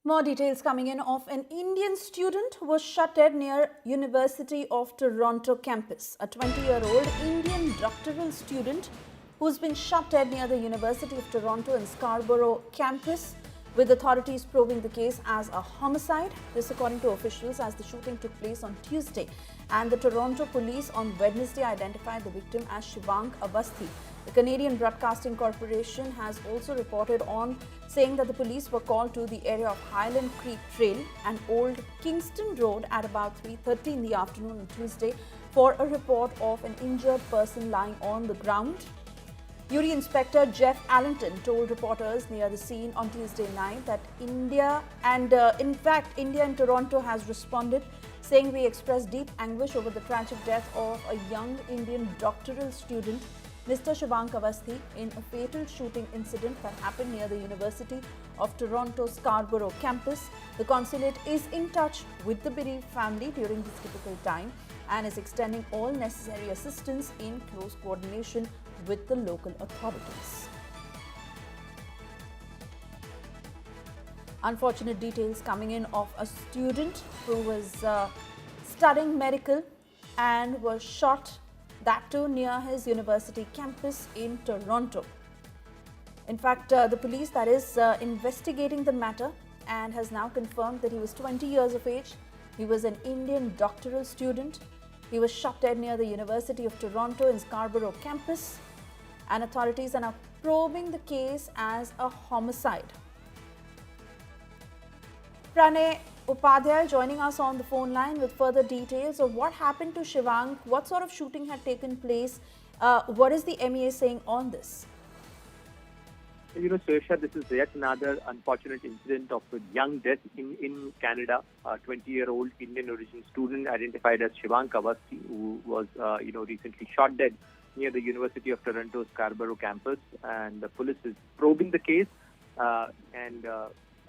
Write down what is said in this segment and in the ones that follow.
More details coming in of an Indian student who was shot dead near University of Toronto campus. A 20-year-old Indian doctoral student who's been shot dead near the University of Toronto and Scarborough campus, with authorities probing the case as a homicide. This according to officials, as the shooting took place on Tuesday, and the Toronto police on Wednesday identified the victim as Shivank Avasthi. The Canadian Broadcasting Corporation has also reported on saying that the police were called to the area of Highland Creek Trail and Old Kingston Road at about 3:30 in the afternoon on Tuesday for a report of an injured person lying on the ground. URI Inspector Jeff Allington told reporters near the scene on Tuesday night that India and Toronto has responded, saying we express deep anguish over the tragic death of a young Indian doctoral student, Mr. Shivank Avasthi, in a fatal shooting incident that happened near the University of Toronto Scarborough campus. The consulate is in touch with the bereaved family during this difficult time and is extending all necessary assistance in close coordination with the local authorities. Unfortunate details coming in of a student who was studying medical and was shot, that too near his university campus in Toronto. In fact, the police that is investigating the matter and has now confirmed that he was 20 years of age. He was an Indian doctoral student. He was shot dead near the University of Toronto in Scarborough campus, and authorities are now probing the case as a homicide. Pranay, Upadhyay joining us on the phone line with further details of what happened to Shivank, what sort of shooting had taken place, what is the MEA saying on this? Suresha, this is yet another unfortunate incident of a young death in Canada. A 20-year-old Indian origin student identified as Shivank Avasthi, who was, recently shot dead near the University of Toronto Scarborough campus. And the police is probing the case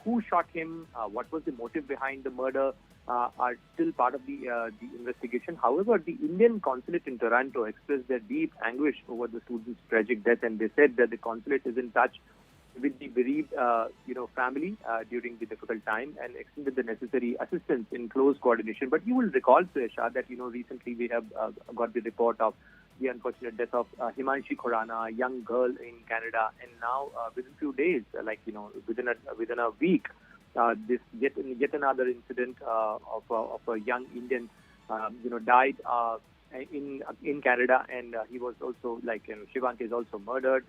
who shot him, what was the motive behind the murder, are still part of the investigation. However, the Indian Consulate in Toronto expressed their deep anguish over the student's tragic death, and they said that the consulate is in touch with the bereaved, family during the difficult time and extended the necessary assistance in close coordination. But you will recall, Suresha, that recently we have got the report of the unfortunate death of Himanshi Khurana, a young girl in Canada, and now within few days, within a week, this yet another incident of a young Indian, died in Canada, and he was also Shivank is also murdered.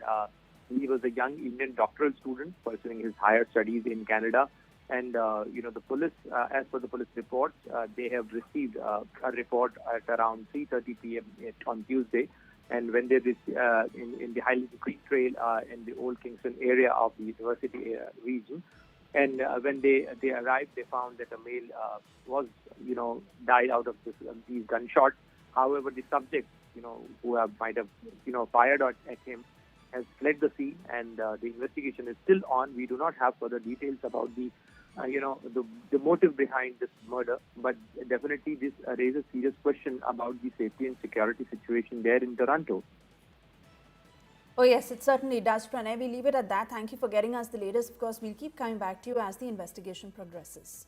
He was a young Indian doctoral student pursuing his higher studies in Canada. And, the police, as per the police reports, they have received a report at around 3:30 p.m. on Tuesday. And when they in the Highland Creek Trail in the Old Kingston area of the university region, and when they arrived, they found that a male was, died out of these gunshots. However, the subject, who might have, fired at him, has fled the scene, and the investigation is still on. We do not have further details about the motive behind this murder, but definitely this raises serious question about the safety and security situation there in Toronto. Oh yes, it certainly does, Pranay. We leave it at that. Thank you for getting us the latest. Of course, we'll keep coming back to you as the investigation progresses.